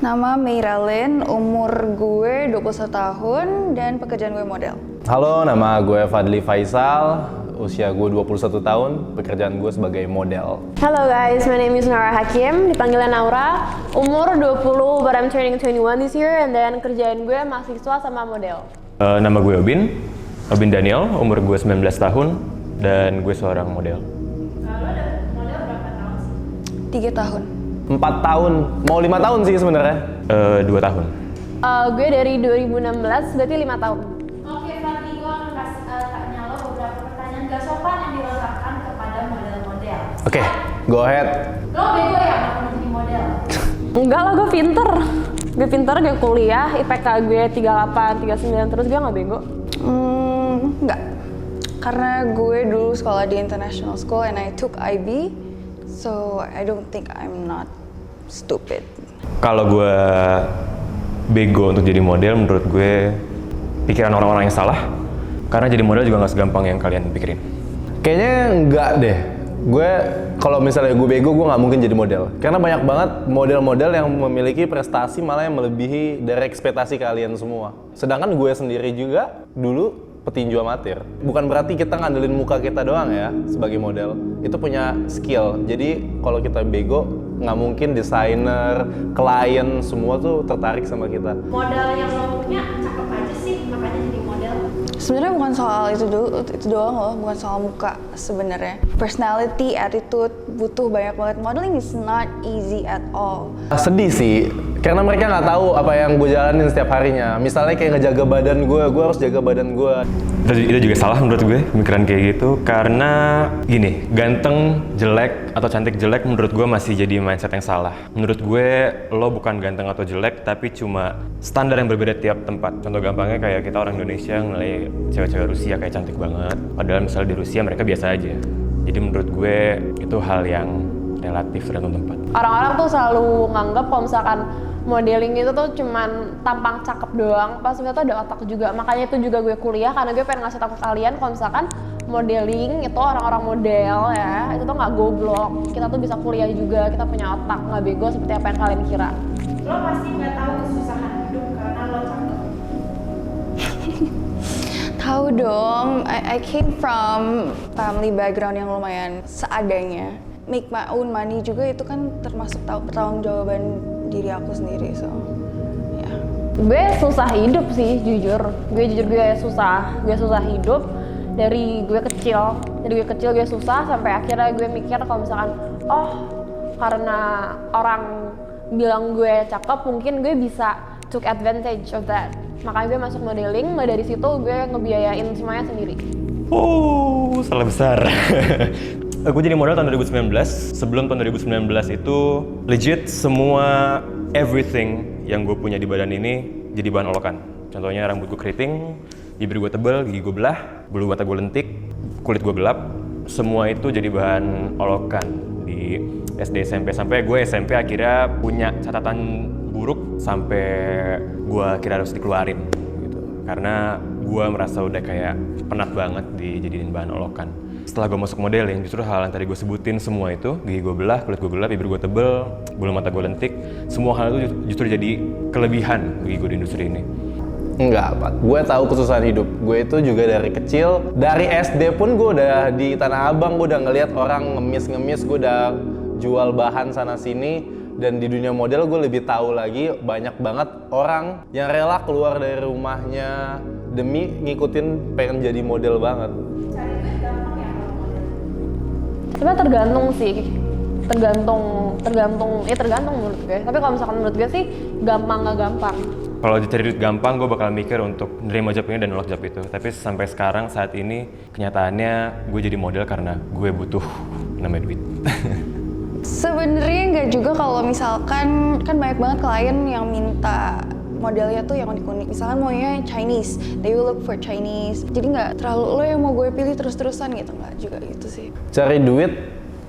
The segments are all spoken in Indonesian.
Nama Meiralyn, umur gue 21 tahun dan pekerjaan gue model. Halo, nama gue Fadli Faisal, usia gue 21 tahun, pekerjaan gue sebagai model. Hello guys, my name is Nora Hakim, dipanggilnya Naura. Umur 20, but I'm turning 21 this year, and then kerjaan gue mahasiswa sama model. Nama gue Obin Daniel, umur gue 19 tahun, dan gue seorang model. Lo udah model berapa tahun sih? 3 tahun. 4 tahun, mau 5 tahun sih sebenarnya. 2 tahun. Gue dari 2016, berarti 5 tahun. Oke, Fadli, gue akan tanya lo beberapa pertanyaan gak sopan yang dilontarkan kepada model-model. Oke, go ahead. Lo bego ya gak pernah jadi model? Enggak lah, gue pinter. Gue pinter, gue kuliah, IPK gue 38, 39, terus gue gak bego. Enggak. Karena gue dulu sekolah di international school and I took IB, so I don't think I'm not stupid. Kalau gue bego untuk jadi model, menurut gue pikiran orang-orang yang salah. Karena jadi model juga nggak segampang yang kalian pikirin. Kayaknya enggak deh. Gue kalau misalnya gue bego, gue nggak mungkin jadi model. Karena banyak banget model-model yang memiliki prestasi malah yang melebihi dari ekspektasi kalian semua. Sedangkan gue sendiri juga dulu petinju amatir. Bukan berarti kita ngandelin muka kita doang ya sebagai model. Itu punya skill. Jadi kalau kita bego, nggak mungkin desainer, klien semua tuh tertarik sama kita. Model yang lo punya cakep aja sih, makanya jadi model. Sebenarnya bukan soal itu doang loh, bukan soal muka sebenarnya. Personality, attitude, butuh banyak banget. Modeling is not easy at all. Sedih sih, karena mereka nggak tahu apa yang gue jalanin setiap harinya. Misalnya kayak ngejaga badan gue harus jaga badan gue. Itu juga salah menurut gue, pemikiran kayak gitu. Karena gini, ganteng, jelek, atau cantik jelek menurut gue masih jadi mindset yang salah. Menurut gue, lo bukan ganteng atau jelek, tapi cuma standar yang berbeda tiap tempat. Contoh gampangnya kayak kita orang Indonesia nilai cewek-cewek Rusia kayak cantik banget. Padahal misalnya di Rusia mereka biasa aja. Jadi menurut gue itu hal yang relatif tergantung tempat. Orang-orang tuh selalu nganggap kalau misalkan modeling itu tuh cuman tampang cakep doang, pas ternyata ada otak juga. Makanya itu juga gue kuliah, karena gue pengen ngasih tahu ke kalian kalau misalkan modeling itu orang-orang model ya, itu tuh nggak goblok. Kita tuh bisa kuliah juga, kita punya otak, nggak bego seperti apa yang kalian kira. Lo pasti gak tahu kesusahan hidup karena lo cakep. Tahu dong, I came from family background yang lumayan seadanya. Make my own money juga itu kan termasuk pertanggungjawaban diri aku sendiri, so ya. Gue susah hidup sih, jujur gue susah hidup dari gue kecil gue susah sampai akhirnya gue mikir kalau misalkan karena orang bilang gue cakep mungkin gue bisa took advantage of that, makanya gue masuk modeling. Dari situ gue ngebiayain semuanya sendiri. Salah besar. Gue jadi model tahun 2019. Sebelum tahun 2019 itu legit semua everything yang gue punya di badan ini jadi bahan olokan. Contohnya rambut gue keriting, bibir gue tebal, gigi gue belah, bulu mata gue lentik, kulit gue gelap. Semua itu jadi bahan olokan di SD SMP. Sampai gue SMP akhirnya punya catatan buruk sampai gue kira harus dikeluarin gitu. Karena gue merasa udah kayak penat banget dijadiin bahan olokan. Setelah gue masuk modeling, justru hal yang tadi gue sebutin semua itu, gigi gue belah, kulit gue gelap, bibir gue tebel, bulu mata gue lentik, semua hal itu justru jadi kelebihan bagi gue di industri ini. Enggak, Pak. Gue tahu kesusahan hidup. Gue itu juga dari kecil, dari SD pun gue udah di Tanah Abang, gue udah ngeliat orang ngemis, gue udah jual bahan sana-sini. Dan di dunia model gue lebih tahu lagi banyak banget orang yang rela keluar dari rumahnya demi ngikutin pengen jadi model banget. Cari duit gampang ya kalau model? Sebenarnya tergantung sih, tergantung menurut gue. Tapi kalau misalkan menurut gue sih gampang nggak gampang. Kalau cari duit gampang, gue bakal mikir untuk nerima job ini dan nolak job itu. Tapi sampai sekarang, saat ini, kenyataannya gue jadi model karena gue butuh namanya duit. Sebenarnya nggak juga, kalau misalkan kan banyak banget klien yang minta modelnya tuh yang unik-unik. Misalkan maunya Chinese, they will look for Chinese. Jadi nggak terlalu lo yang mau gue pilih terus-terusan gitu, nggak juga gitu sih. Cari duit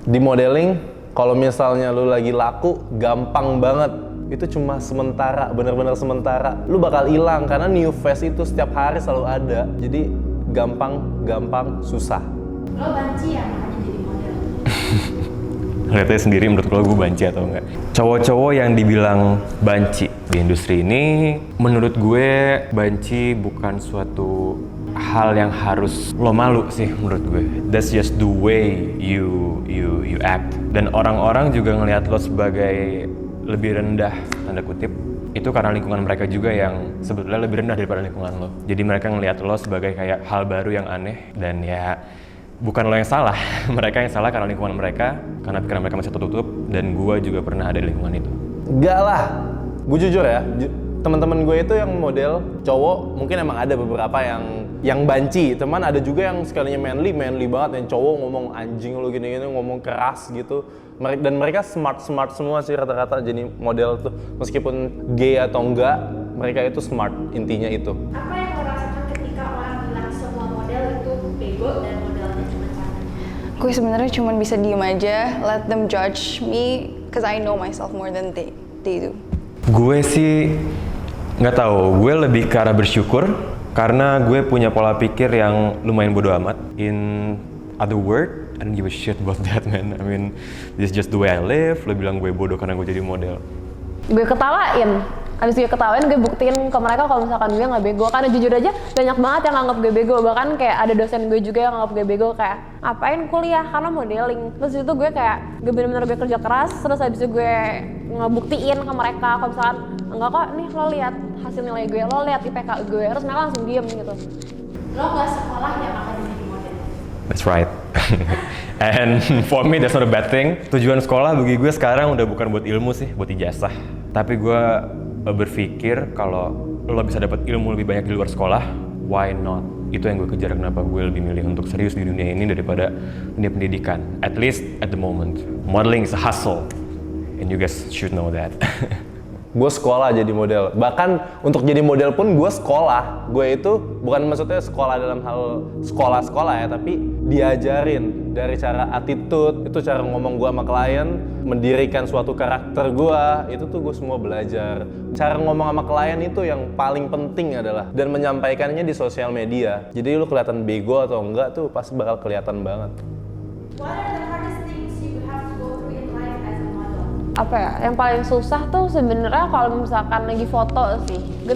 di modeling, kalau misalnya lu lagi laku, gampang banget. Itu cuma sementara, bener-bener sementara. Lu bakal hilang karena new face itu setiap hari selalu ada. Jadi gampang susah. Lo banci ya makanya jadi model? Lihatnya sendiri menurut lo gue banci atau enggak. Cowok-cowok yang dibilang banci di industri ini, menurut gue banci bukan suatu hal yang harus lo malu sih menurut gue. That's just the way you act. Dan orang-orang juga ngelihat lo sebagai lebih rendah, tanda kutip, itu karena lingkungan mereka juga yang sebetulnya lebih rendah daripada lingkungan lo. Jadi mereka ngelihat lo sebagai kayak hal baru yang aneh, dan ya bukan lo yang salah, mereka yang salah karena lingkungan mereka, karena pikiran mereka masih tertutup, dan gue juga pernah ada di lingkungan itu. Enggak lah, gue jujur ya, teman-teman gue itu yang model cowok mungkin emang ada beberapa yang banci, teman ada juga yang sekalinya manly banget, yang cowok ngomong anjing lu gini-gini, ngomong keras gitu. Dan mereka smart semua sih rata-rata jadi model tuh, meskipun gay atau enggak, mereka itu smart, intinya itu. Apa yang lo rasakan ketika orang bilang semua model itu bego dan modelnya cuma cantik? Gue sebenarnya cuma bisa diem aja, let them judge me, cause I know myself more than they do. Gue sih nggak tahu, gue lebih ke arah bersyukur karena gue punya pola pikir yang lumayan bodo amat. In other word, I don't give a shit about that, man. I mean, this is just the way I live. Lo bilang gue bodoh karena gue jadi model. Gue ketawain. Abis gue ketawain, gue buktiin ke mereka kalau misalkan gue nggak bego. Karena jujur aja banyak banget yang nganggap gue bego. Bahkan kayak ada dosen gue juga yang nganggap gue bego, kayak apain kuliah karena modeling. Terus itu gue kayak gue bener-bener gue kerja keras. Terus abis itu gue ngebuktiin ke mereka kalau misalkan enggak kok, nih lo lihat hasil nilai gue, lo lihat IPK gue. Terus mereka langsung diem gitu. Lo nggak sekolah ya makanya jadi model? That's right. And for me that's not a bad thing. Tujuan sekolah bagi gue sekarang udah bukan buat ilmu sih, buat ijazah. Tapi gue berpikir kalau lo bisa dapat ilmu lebih banyak di luar sekolah, why not? Itu yang gue kejar, kenapa gue lebih milih untuk serius di dunia ini daripada dunia pendidikan. At least at the moment. Modeling is a hustle. And you guys should know that. Gue sekolah jadi model, bahkan untuk jadi model pun gue sekolah. Gue itu bukan maksudnya sekolah dalam hal sekolah ya, tapi diajarin dari cara attitude, itu cara ngomong gue sama klien, mendirikan suatu karakter gue, itu tuh gue semua belajar. Cara ngomong sama klien itu yang paling penting adalah, dan menyampaikannya di sosial media. Jadi lu kelihatan bego atau enggak tuh pasti bakal kelihatan banget. What are the hardest things you have to go through in life as a model? Apa ya, yang paling susah tuh sebenarnya kalau misalkan lagi foto sih. Gue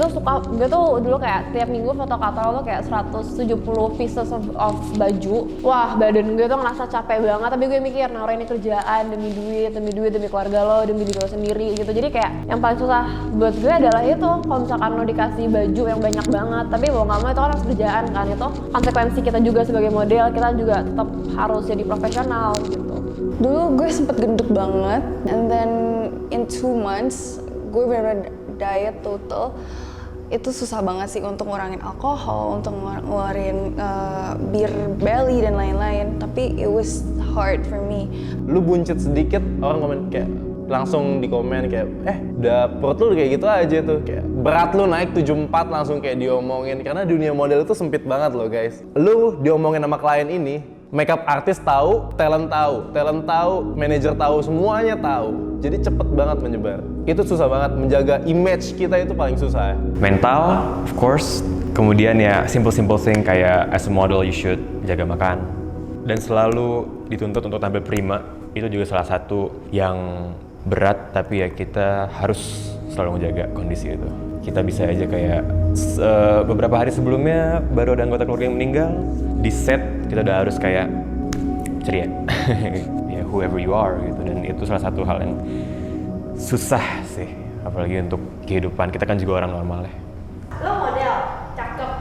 tuh dulu kayak tiap minggu foto katalog tuh kayak 170 pieces of baju. Wah, badan gue tuh ngerasa capek banget, tapi gue mikir naruh ini kerjaan demi duit, demi keluarga lo, demi diri lo sendiri gitu. Jadi kayak yang paling susah buat gue adalah itu, kalau misalkan lo dikasih baju yang banyak banget, tapi mau nggak mau itu kan harus kerjaan kan, itu konsekuensi kita juga sebagai model, kita juga tetap harus jadi profesional gitu. Dulu gue sempet gendut banget, and then in 2 months gue bener-bener diet total. Itu susah banget sih untuk ngurangin alkohol, untuk ngeluarin beer belly dan lain-lain. Tapi it was hard for me. Lu buncit sedikit, orang komen kayak langsung di komen kayak udah perut lu kayak gitu aja tuh, kayak berat lu naik 74 langsung kayak diomongin. Karena dunia model itu sempit banget loh guys. Lu diomongin sama klien ini, makeup artist tahu, talent tahu, manajer tahu, semuanya tahu. Jadi cepet banget menyebar. Itu susah banget, menjaga image kita itu paling susah ya. Mental, of course. Kemudian ya simple thing kayak as a model you should jaga makan. Dan selalu dituntut untuk tampil prima. Itu juga salah satu yang berat, tapi ya kita harus selalu menjaga kondisi itu. Kita bisa aja kayak beberapa hari sebelumnya baru ada anggota keluarga yang meninggal. Di set kita udah harus kayak ceria. Ya whoever you are gitu. Dan itu salah satu hal yang susah sih, apalagi untuk kehidupan. Kita kan juga orang normal ya. Lo model, cakep,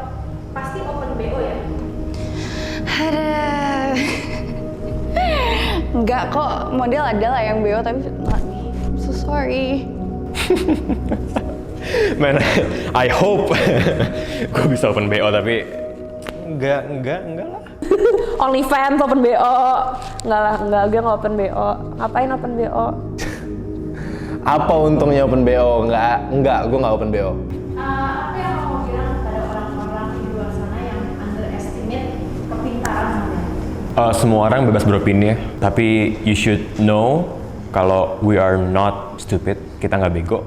pasti open BO ya? Ada. Enggak kok, model adalah yang BO, tapi not me. I'm so sorry. Man, I hope gue bisa open BO, tapi enggak lah. OnlyFans open BO. Enggak, gue nggak open BO. Ngapain open BO? Apa untungnya open BO? Enggak, gue nggak open BO. Apa yang lo mau bilang kepada orang-orang di luar sana yang underestimate kepintaran model? Semua orang bebas beropini ya, tapi you should know kalau we are not stupid, kita nggak bego.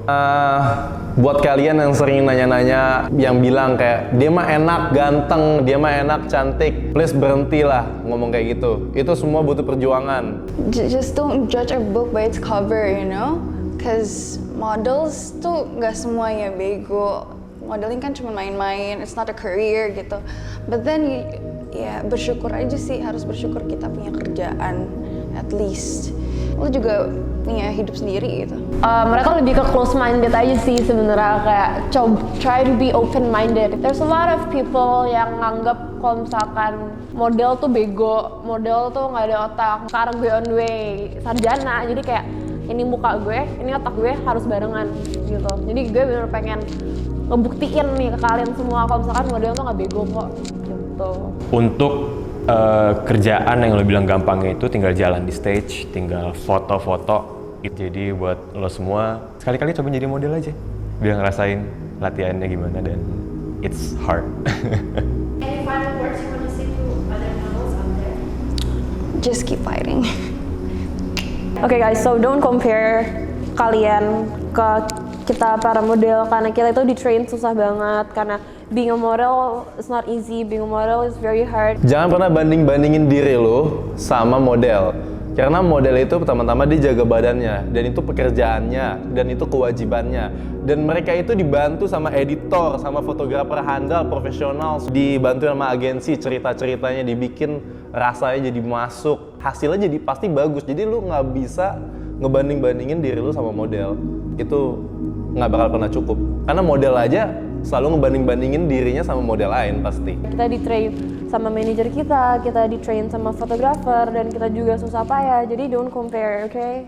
Buat kalian yang sering nanya-nanya, yang bilang kayak dia mah enak ganteng, dia mah enak cantik, please berhentilah ngomong kayak gitu. Itu semua butuh perjuangan. Just don't judge a book by its cover, you know? Cause models tuh nggak semuanya bego. Modeling kan cuma main-main, it's not a career gitu. But then ya bersyukur aja sih, harus bersyukur kita punya kerjaan at least. Lo juga punya hidup sendiri gitu. Mereka lebih ke close minded aja sih sebenarnya, kayak try to be open minded. There's a lot of people yang nganggap kalau misalkan model tuh bego, model tuh nggak ada otak. Sekarang gue on the way sarjana, jadi kayak ini muka gue, ini otak gue harus barengan gitu. Jadi gue bener pengen ngebuktiin nih ke kalian semua kalau misalkan model tuh nggak bego kok gitu. Untuk kerjaan yang lo bilang gampangnya itu tinggal jalan di stage, tinggal foto-foto. Jadi buat lo semua, sekali-kali coba jadi model aja, biar ngerasain latihannya gimana, dan it's hard. Any final words you want to say to other models out there? Just keep fighting. Okay guys, so don't compare kalian ke kita para model, karena kita itu di-train susah banget, karena being a model is not easy, being a model is very hard. Jangan pernah banding-bandingin diri lo sama model. Karena model itu pertama-tama dia jaga badannya, dan itu pekerjaannya, dan itu kewajibannya. Dan mereka itu dibantu sama editor, sama fotografer handal, profesional, dibantu sama agensi, cerita-ceritanya dibikin, rasanya jadi masuk, hasilnya jadi pasti bagus. Jadi lu nggak bisa ngebanding-bandingin diri lu sama model. Itu nggak bakal pernah cukup. Karena model aja selalu ngebanding-bandingin dirinya sama model lain pasti. Kita di-train sama manajer kita di-train sama fotografer, dan kita juga susah payah. Jadi don't compare, okay?